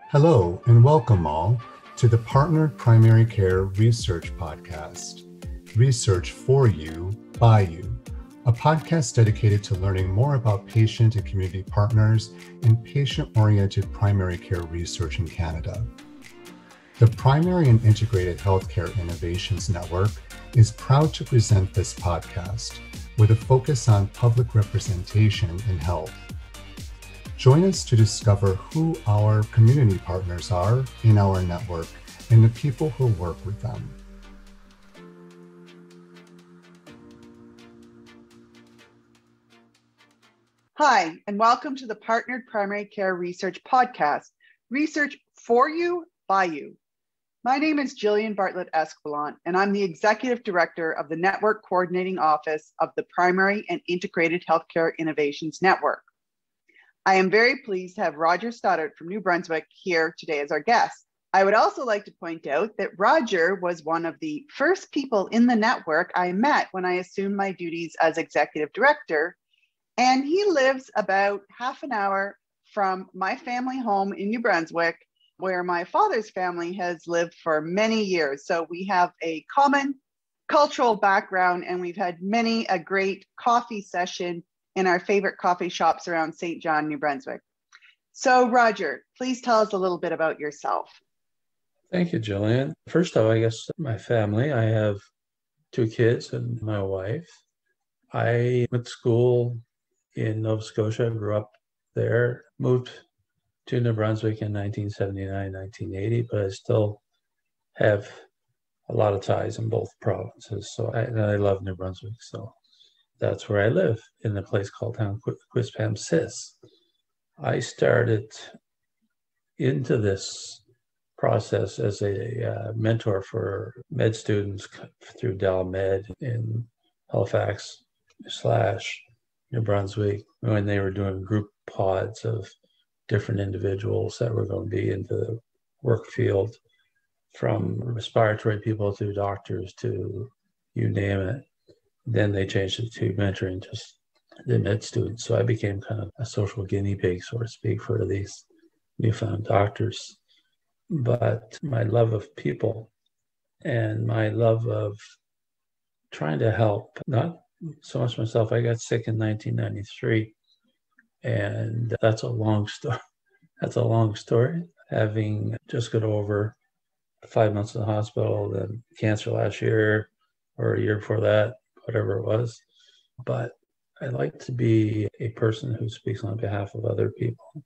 Hello, and welcome all to the Partnered Primary Care Research Podcast, Research for You, by you, a podcast dedicated to learning more about patient and community partners in patient-oriented primary care research in Canada. The Primary and Integrated Healthcare Innovations Network is proud to present this podcast with a focus on public representation in health. Join us to discover who our community partners are in our network and the people who work with them. Hi, and welcome to the Partnered Primary Care Research Podcast, Research for You, by you. My name is Jillian Bartlett-Esquilant, and I'm the Executive Director of the Network Coordinating Office of the Primary and Integrated Healthcare Innovations Network. I am very pleased to have Roger Stoddard from New Brunswick here today as our guest. I would also like to point out that Roger was one of the first people in the network I met when I assumed my duties as Executive Director, and he lives about half an hour from my family home in New Brunswick, where my father's family has lived for many years. So we have a common cultural background, and we've had many a great coffee session in our favorite coffee shops around St. John, New Brunswick. So Roger, please tell us a little bit about yourself. Thank you, Jillian. First off, I guess my family, I have 2 kids and my wife. I went to school in Nova Scotia, grew up there, moved to New Brunswick in 1979, 1980, but I still have a lot of ties in both provinces. So I love New Brunswick. So that's where I live, in a place called town Quispamsis. I started into this process as a mentor for med students through DelMed in Halifax / New Brunswick, when they were doing group pods of different individuals that were going to be into the work field, from respiratory people to doctors to you name it. Then they changed it to mentoring just the med students. So I became kind of a social guinea pig, so to speak, for these newfound doctors. But my love of people and my love of trying to help, not so much myself. I got sick in 1993, and that's a long story. That's a long story. Having just got over 5 months in the hospital, then cancer last year or a year before that, whatever it was. But I like to be a person who speaks on behalf of other people.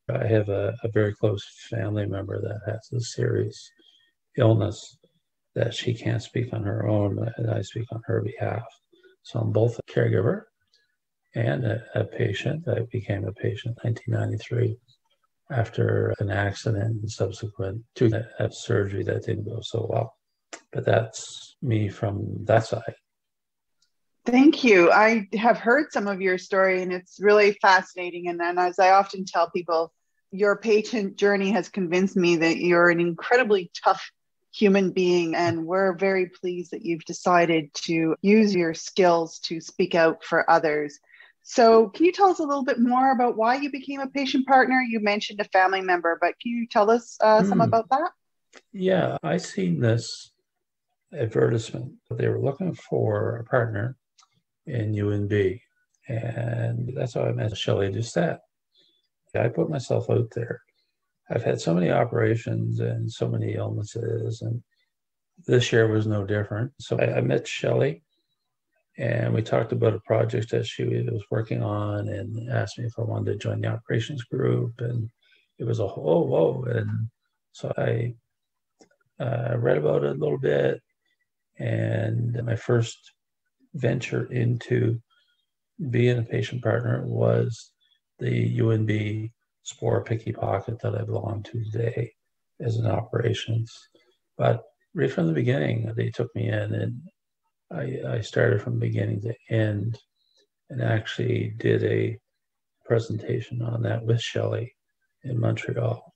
I have a very close family member that has a serious illness that she can't speak on her own, and I speak on her behalf. So I'm both a caregiver and a patient. I became a patient in 1993 after an accident and subsequent to a surgery that didn't go so well. But that's me from that side. Thank you. I have heard some of your story, and it's really fascinating. And then, as I often tell people, your patient journey has convinced me that you're an incredibly tough human being, and we're very pleased that you've decided to use your skills to speak out for others. So can you tell us a little bit more about why you became a patient partner? You mentioned a family member, but can you tell us some about that? Yeah, I seen this advertisement. They were looking for a partner in UNB, and that's how I met Shelley Doucette. I put myself out there. I've had so many operations and so many illnesses, and this year was no different. So I met Shelley, and we talked about a project that she was working on, and asked me if I wanted to join the operations group. And it was a whoa. And so I read about it a little bit, and my first venture into being a patient partner was the UNB Spore Picky Pocket that I belong to today as an operations. But right from the beginning, they took me in, and I started from beginning to end, and actually did a presentation on that with Shelley in Montreal.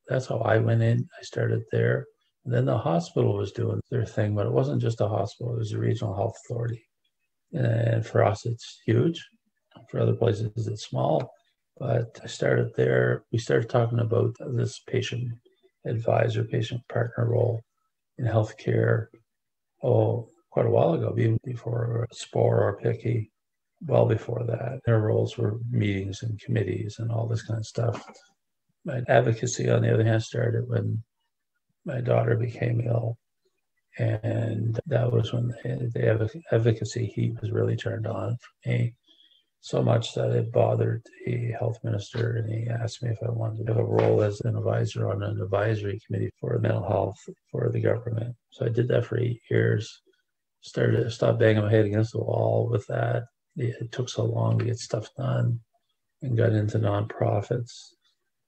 That's how I went in. I started there. And then the hospital was doing their thing, but it wasn't just a hospital, it was a regional health authority. And for us, it's huge. For other places, it's small. But I started there. We started talking about this patient advisor, patient partner role in healthcare, quite a while ago, even before SPORE or PICI, well before that. Their roles were meetings and committees and all this kind of stuff. My advocacy, on the other hand, started when my daughter became ill. And that was when the advocacy heat was really turned on for me, so much that it bothered the health minister, and he asked me if I wanted to have a role as an advisor on an advisory committee for mental health for the government. So I did that for 8 years. Stopped banging my head against the wall with that. It took so long to get stuff done, and got into nonprofits.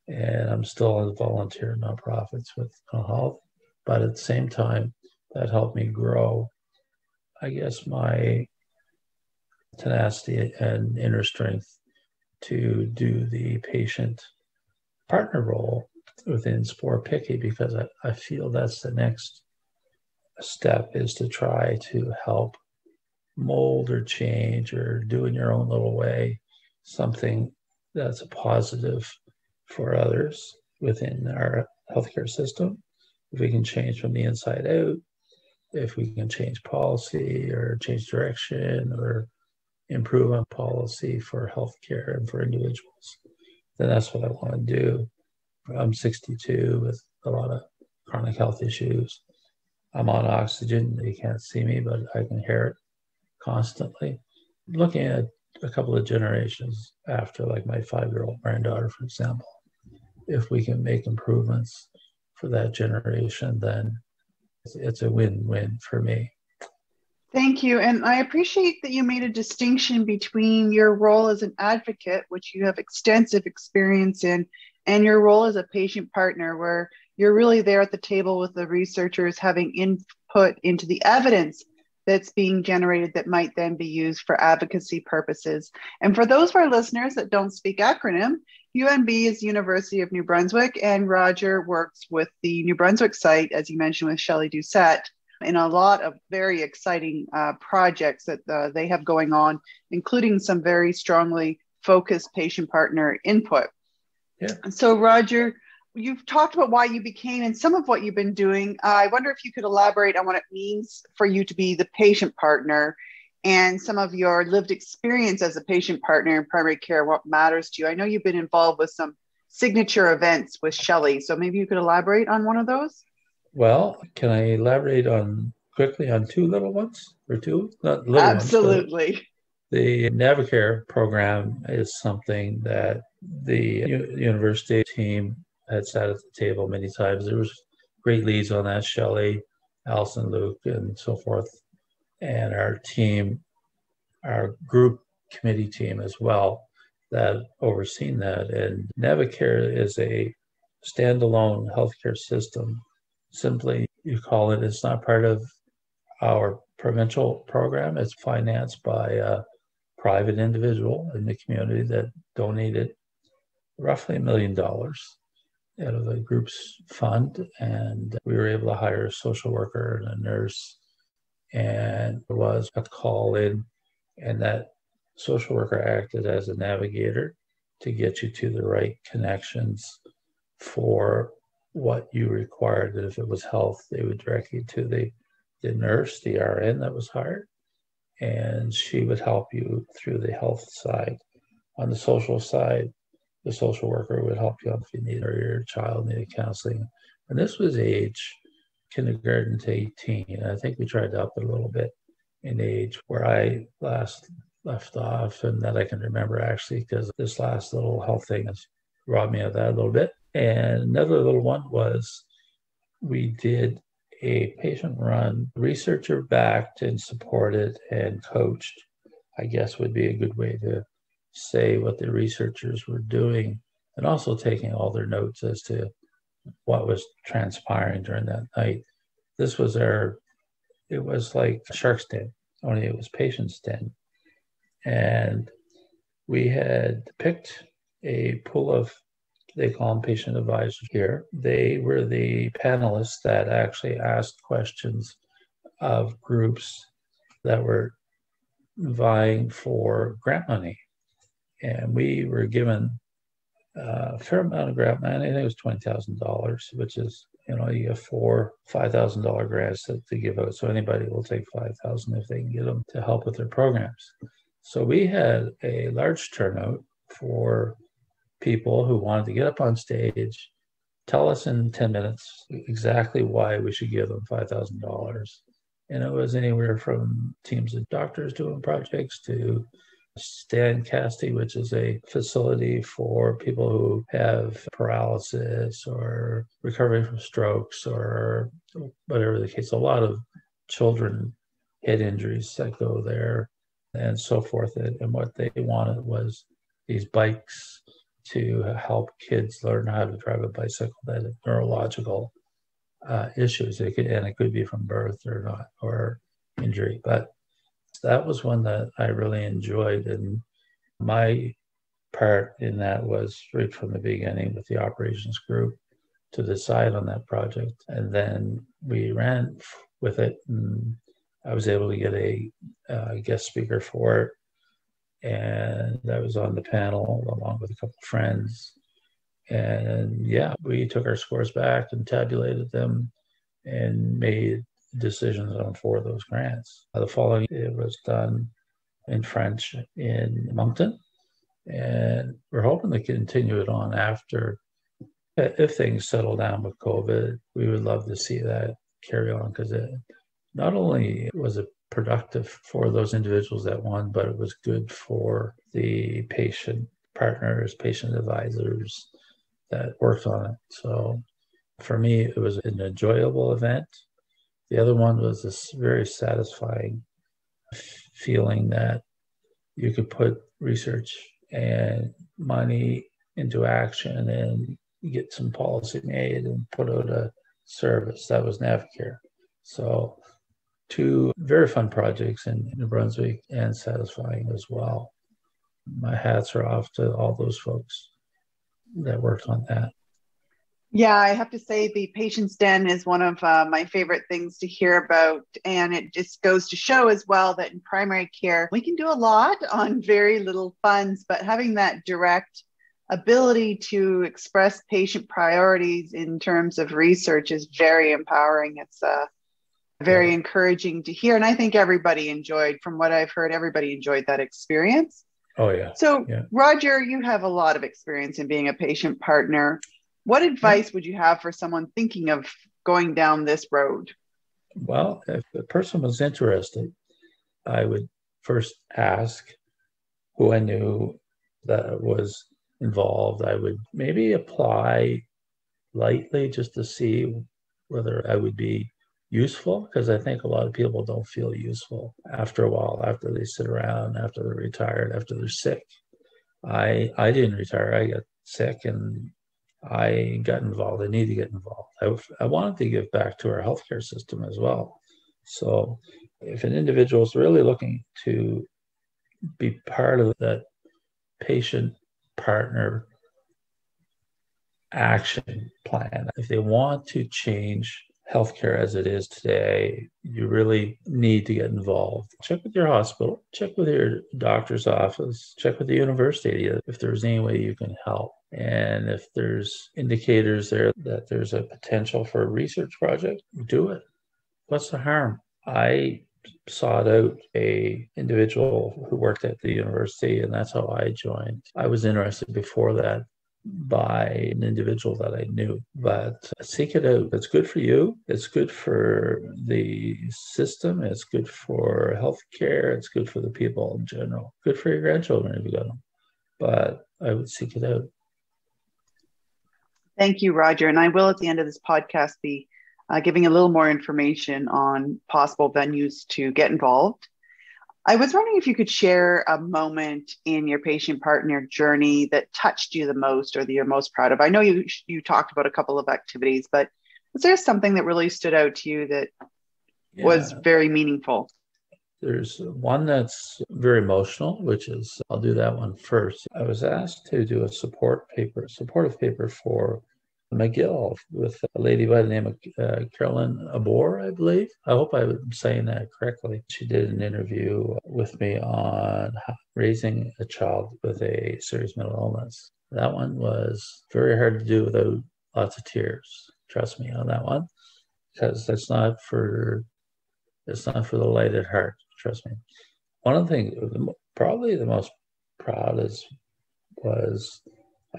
And I'm still in volunteer nonprofits with mental health. But at the same time, that helped me grow, I guess, my tenacity and inner strength to do the patient partner role within SPORE PICI, because I feel that's the next step, is to try to help mold or change or do in your own little way something that's a positive for others within our healthcare system. If we can change from the inside out, if we can change policy or change direction or improve on policy for healthcare and for individuals, then that's what I want to do. I'm 62 with a lot of chronic health issues. I'm on oxygen. You can't see me, but I can hear it constantly. Looking at a couple of generations after, like my 5-year-old granddaughter, for example, if we can make improvements for that generation, then it's a win-win for me. Thank you. And I appreciate that you made a distinction between your role as an advocate, which you have extensive experience in, and your role as a patient partner, where you're really there at the table with the researchers, having input into the evidence that's being generated that might then be used for advocacy purposes. And for those of our listeners that don't speak acronym, UNB is University of New Brunswick, and Roger works with the New Brunswick site, as you mentioned, with Shelley Doucette, in a lot of very exciting projects that they have going on, including some very strongly focused patient partner input. Yeah. So Roger, you've talked about why you became and some of what you've been doing. I wonder if you could elaborate on what it means for you to be the patient partner and some of your lived experience as a patient partner in primary care, what matters to you. I know you've been involved with some signature events with Shelley, so maybe you could elaborate on one of those? Well, can I elaborate quickly on 2 little ones, or 2? Not little Absolutely. ones. The Navicare program is something that the university team had sat at the table many times. There was great leads on that, Shelley, Alison, Luke, and so forth. And our team, our group committee team as well, that overseen that. And Navicare is a standalone healthcare system. Simply, you call it, it's not part of our provincial program. It's financed by a private individual in the community that donated roughly $1 million out of the group's fund. And we were able to hire a social worker and a nurse. And there was a call in, and that social worker acted as a navigator to get you to the right connections for what you required. And if it was health, they would direct you to the nurse, the RN that was hired, and she would help you through the health side. On the social side, the social worker would help you out if you needed, or your child needed counseling. And this was age kindergarten to 18. I think we tried to up it a little bit in age, where I last left off, and that I can remember actually, because this last little health thing has robbed me of that a little bit. And another little one was, we did a patient-run, researcher-backed and supported and coached, I guess would be a good way to say what the researchers were doing, and also taking all their notes as to what was transpiring during that night. This was it was like a Shark's Den, only it was Patient's Den. And we had picked a pool of, they call them patient advisors here. They were the panelists that actually asked questions of groups that were vying for grant money. And we were given a fair amount of grant money. I think it was $20,000, which is, you get $5,000 grants to give out. So anybody will take 5,000 if they can get them to help with their programs. So we had a large turnout for people who wanted to get up on stage, tell us in 10 minutes exactly why we should give them $5,000. And it was anywhere from teams of doctors doing projects to Stancasti, which is a facility for people who have paralysis or recovering from strokes or whatever the case. A lot of children head injuries that go there and so forth. And what they wanted was these bikes to help kids learn how to drive a bicycle that have neurological issues. It could be from birth or not, or injury. But that was one that I really enjoyed. And my part in that was right from the beginning with the operations group to decide on that project. And then we ran with it, and I was able to get a guest speaker for it. And I was on the panel along with a couple of friends. And yeah, we took our scores back and tabulated them and made decisions on 4 of those grants. The following, it was done in French in Moncton. And we're hoping to continue it on after, if things settle down with COVID. We would love to see that carry on, because it not only was it productive for those individuals that won, but it was good for the patient partners, patient advisors that worked on it. So for me, it was an enjoyable event. The other one was this very satisfying feeling that you could put research and money into action and get some policy made and put out a service. That was Navicare. So 2 very fun projects in New Brunswick, and satisfying as well. My hats are off to all those folks that worked on that. Yeah, I have to say the Patient's Den is one of my favorite things to hear about. And it just goes to show as well that in primary care, we can do a lot on very little funds, but having that direct ability to express patient priorities in terms of research is very empowering. It's very encouraging to hear. And I think everybody enjoyed, from what I've heard, everybody enjoyed that experience. Oh, yeah. So, yeah. Roger, you have a lot of experience in being a patient partner. What advice would you have for someone thinking of going down this road? Well, if the person was interested, I would first ask who I knew that was involved. I would maybe apply lightly just to see whether I would be useful, because I think a lot of people don't feel useful after a while, after they sit around, after they're retired, after they're sick. I didn't retire. I got sick and I got involved. I need to get involved. I wanted to give back to our healthcare system as well. So if an individual is really looking to be part of that patient partner action plan, if they want to change healthcare as it is today, you really need to get involved. Check with your hospital, check with your doctor's office, check with the university if there's any way you can help. And if there's indicators there that there's a potential for a research project, do it. What's the harm? I sought out a individual who worked at the university, and that's how I joined. I was interested before that by an individual that I knew, but seek it out. It's good for you. It's good for the system. It's good for healthcare. It's good for the people in general. Good for your grandchildren if you got them. But I would seek it out. Thank you, Roger. And I will, at the end of this podcast, be giving a little more information on possible venues to get involved. I was wondering if you could share a moment in your patient partner journey that touched you the most or that you're most proud of. I know you talked about a couple of activities, but was there something that really stood out to you that was very meaningful? There's one that's very emotional, which is, I'll do that one first. I was asked to do a supportive paper for McGill with a lady by the name of Carolyn Abor, I believe. I hope I'm saying that correctly. She did an interview with me on raising a child with a serious mental illness. That one was very hard to do without lots of tears. Trust me on that one, because it's not for the light at heart. Trust me. One of the things, probably the most proudest, was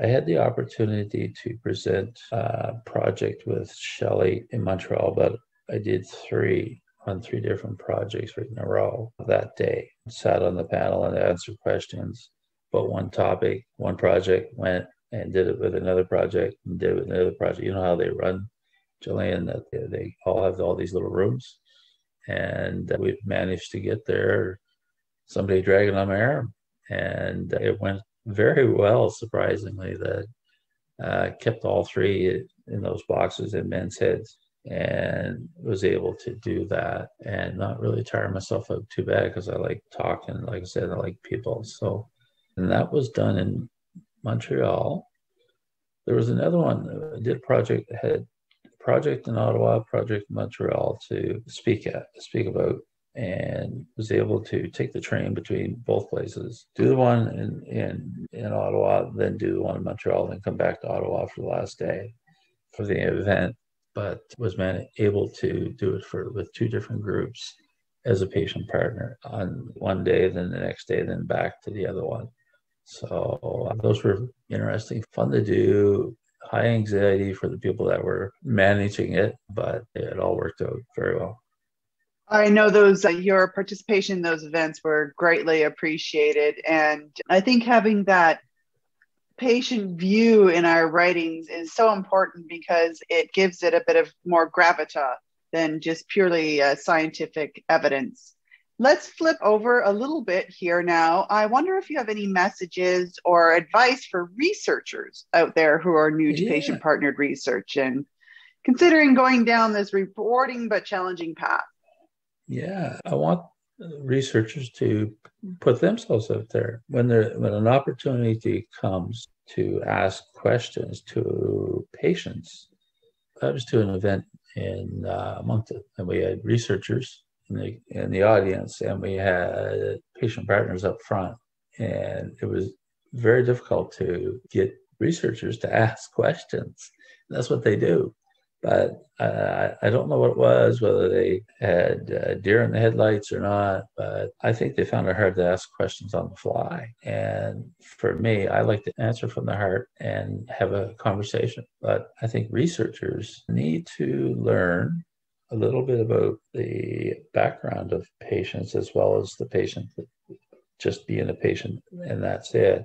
I had the opportunity to present a project with Shelley in Montreal, but I did three different projects right in a row that day. Sat on the panel and answered questions about one topic. One project, went and did it with another project, and did it with another project. You know how they run, Jillian, that they all have all these little rooms. And we managed to get there, somebody dragging on my arm. And it went very well, surprisingly, that kept all three in those boxes in men's heads, and was able to do that and not really tire myself out too bad, because I like talking. Like I said, I like people. So, and that was done in Montreal. There was another one. I did a project, had a project in Ottawa, project in Montreal to speak about, and was able to take the train between both places, do the one in Ottawa, then do the one in Montreal, then come back to Ottawa for the last day for the event. But was able to do it with two different groups as a patient partner on one day, then the next day, then back to the other one. So those were interesting, fun to do. High anxiety for the people that were managing it, but it all worked out very well. I know those your participation in those events were greatly appreciated. And I think having that patient view in our writings is so important, because it gives it a bit of more gravitas than just purely scientific evidence. Let's flip over a little bit here now. I wonder if you have any messages or advice for researchers out there who are new to patient-partnered research and considering going down this rewarding but challenging path. Yeah, I want researchers to put themselves out there when an opportunity comes to ask questions to patients. I was to an event in Moncton, and we had researchers in the audience, and we had patient partners up front, and it was very difficult to get researchers to ask questions. That's what they do. But I don't know what it was, whether they had deer in the headlights or not, but I think they found it hard to ask questions on the fly. And for me, I like to answer from the heart and have a conversation. But I think researchers need to learn a little bit about the background of patients, as well as the patient just being a patient, and that's it.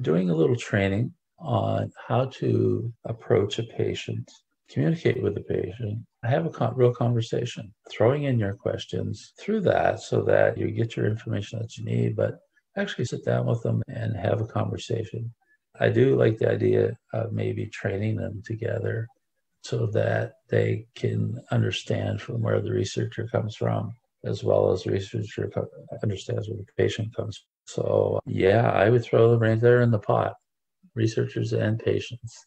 Doing a little training on how to approach a patient, communicate with the patient, have a real conversation, throwing in your questions through that so that you get your information that you need, but actually sit down with them and have a conversation. I do like the idea of maybe training them together so that they can understand from where the researcher comes from, as well as the researcher understands where the patient comes from. So yeah, I would throw them right there in the pot, researchers and patients,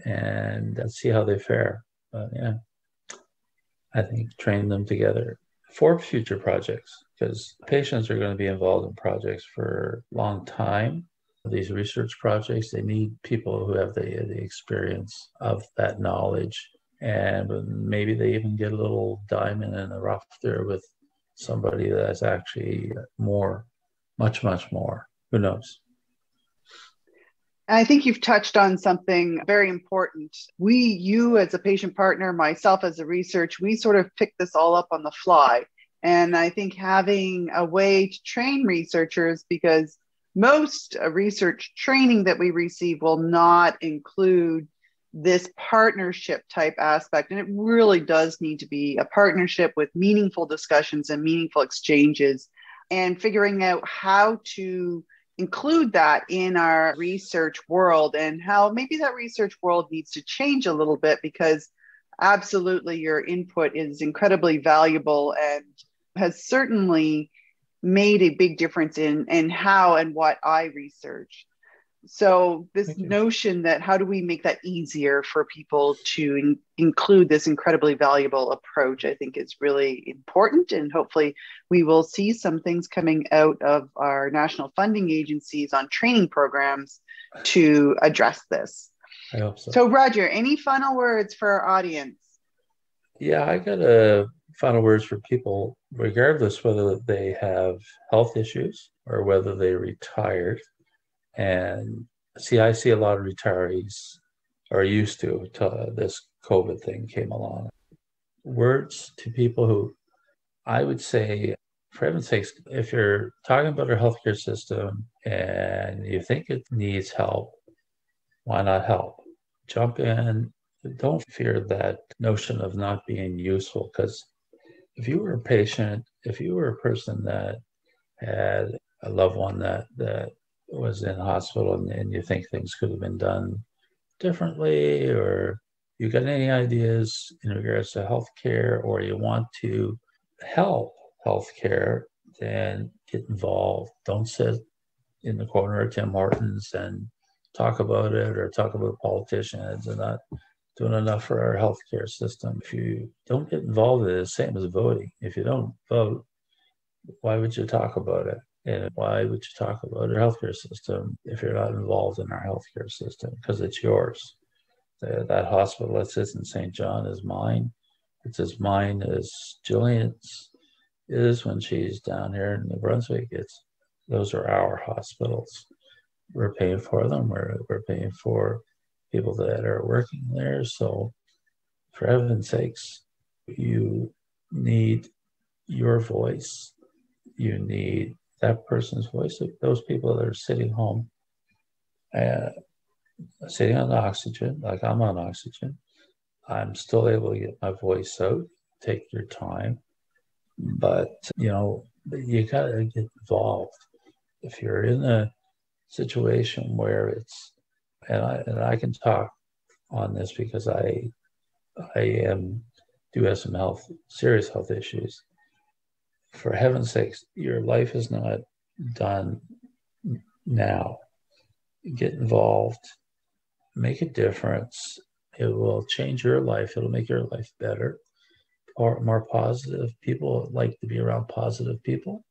and see how they fare. But yeah, I think train them together for future projects, because patients are going to be involved in projects for a long time. These research projects, they need people who have the experience of that knowledge, and maybe they even get a little diamond in the rough there with somebody that's actually much more. Who knows? I think you've touched on something very important. You as a patient partner, myself as a research, we sort of pick this all up on the fly. And I think having a way to train researchers, because most research training that we receive will not include this partnership type aspect. And it really does need to be a partnership with meaningful discussions and meaningful exchanges, and figuring out how to include that in our research world, and how maybe that research world needs to change a little bit, because absolutely your input is incredibly valuable and has certainly made a big difference in how and what I research. So this Thank you. notion that how do we make that easier for people to include this incredibly valuable approach, I think is really important. And hopefully we will see some things coming out of our national funding agencies on training programs to address this. I hope so. So Roger, any final words for our audience? Yeah, I got a final words for people, regardless whether they have health issues or whether they retired. And I see a lot of retirees are used to this COVID thing came along. Words to people who I would say, for heaven's sakes, if you're talking about our healthcare system and you think it needs help, why not help? Jump in. Don't fear that notion of not being useful, because if you were a patient, if you were a person that had a loved one that was in hospital and you think things could have been done differently, or you got any ideas in regards to healthcare, or you want to help healthcare, then get involved. Don't sit in the corner of Tim Hortons and talk about it or talk about politicians and not doing enough for our healthcare system. If you don't get involved, it's the same as voting. If you don't vote, why would you talk about it? And why would you talk about our healthcare system if you're not involved in our healthcare system? Because it's yours. That hospital that sits in St. John is mine. It's as mine as Jillian's is when she's down here in New Brunswick. Those are our hospitals. We're paying for them. We're paying for people that are working there. So for heaven's sakes, you need your voice. You need that person's voice. Those people that are sitting home, sitting on oxygen, like I'm on oxygen, I'm still able to get my voice out. Take your time. But, you got to get involved. If you're in a situation where and I can talk on this because I do have some serious health issues. For heaven's sakes, your life is not done now. Get involved, make a difference. It will change your life. It'll make your life better or more positive. People like to be around positive people.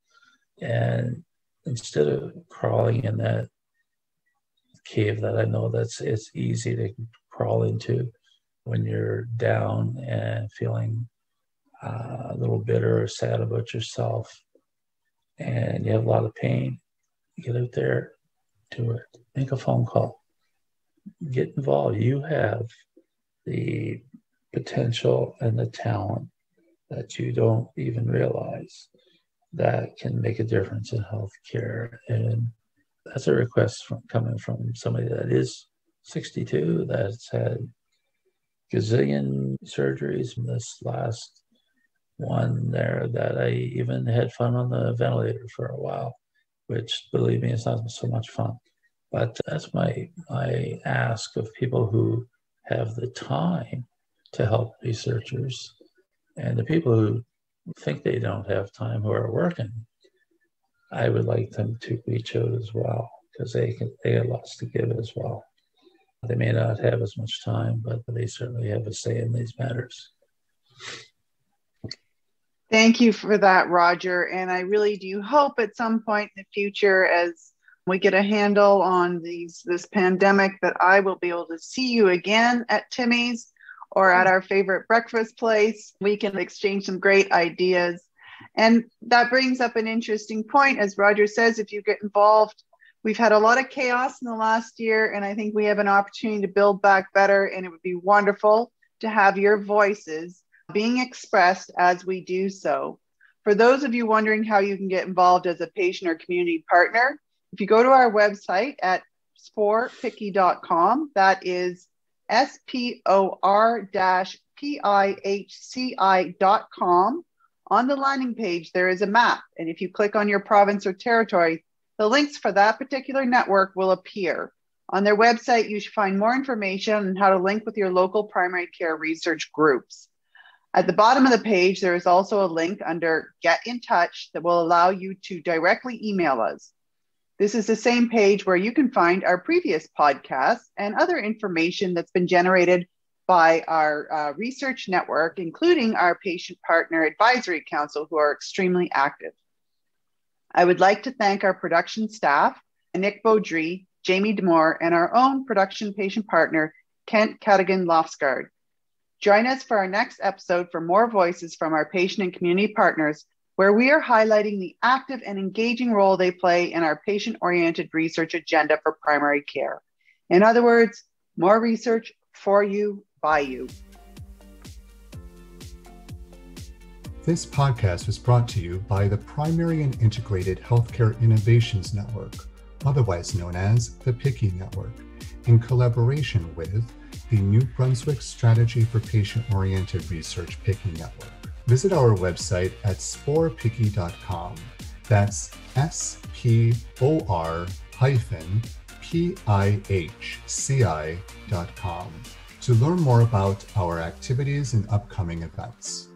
And instead of crawling in that cave that I know it's easy to crawl into when you're down and feeling a little bitter or sad about yourself and you have a lot of pain, get out there, do it. Make a phone call. Get involved. You have the potential and the talent that you don't even realize that can make a difference in healthcare. And that's a request coming from somebody that is 62, that's had gazillion surgeries. In this last one there, that I even had fun on the ventilator for a while, which, believe me, it's not so much fun. But that's my ask of people who have the time to help researchers, and the people who think they don't have time, who are working. I would like them to reach out as well, because they have lots to give as well. They may not have as much time, but they certainly have a say in these matters. Thank you for that, Roger. And I really do hope at some point in the future, as we get a handle on this pandemic, that I will be able to see you again at Timmy's or at our favorite breakfast place. We can exchange some great ideas. And that brings up an interesting point. As Roger says, if you get involved, we've had a lot of chaos in the last year, and I think we have an opportunity to build back better. And it would be wonderful to have your voices being expressed as we do so. For those of you wondering how you can get involved as a patient or community partner, if you go to our website at sporpicky.com, that is spor-pihci.com. On the landing page, there is a map. And if you click on your province or territory, the links for that particular network will appear. On their website, you should find more information on how to link with your local primary care research groups. At the bottom of the page, there is also a link under Get in Touch that will allow you to directly email us. This is the same page where you can find our previous podcasts and other information that's been generated by our research network, including our Patient Partner Advisory Council, who are extremely active. I would like to thank our production staff, Nick Beaudry, Jamie Demore, and our own production patient partner, Kent Cadigan-Lofsgaard. Join us for our next episode for more voices from our patient and community partners, where we are highlighting the active and engaging role they play in our patient-oriented research agenda for primary care. In other words, more research for you, by you. This podcast was brought to you by the Primary and Integrated Healthcare Innovations Network, otherwise known as the PICI Network, in collaboration with the New Brunswick Strategy for Patient-Oriented Research PICI Network. Visit our website at sporpici.com. That's SPOR-PIHCI.com to learn more about our activities and upcoming events.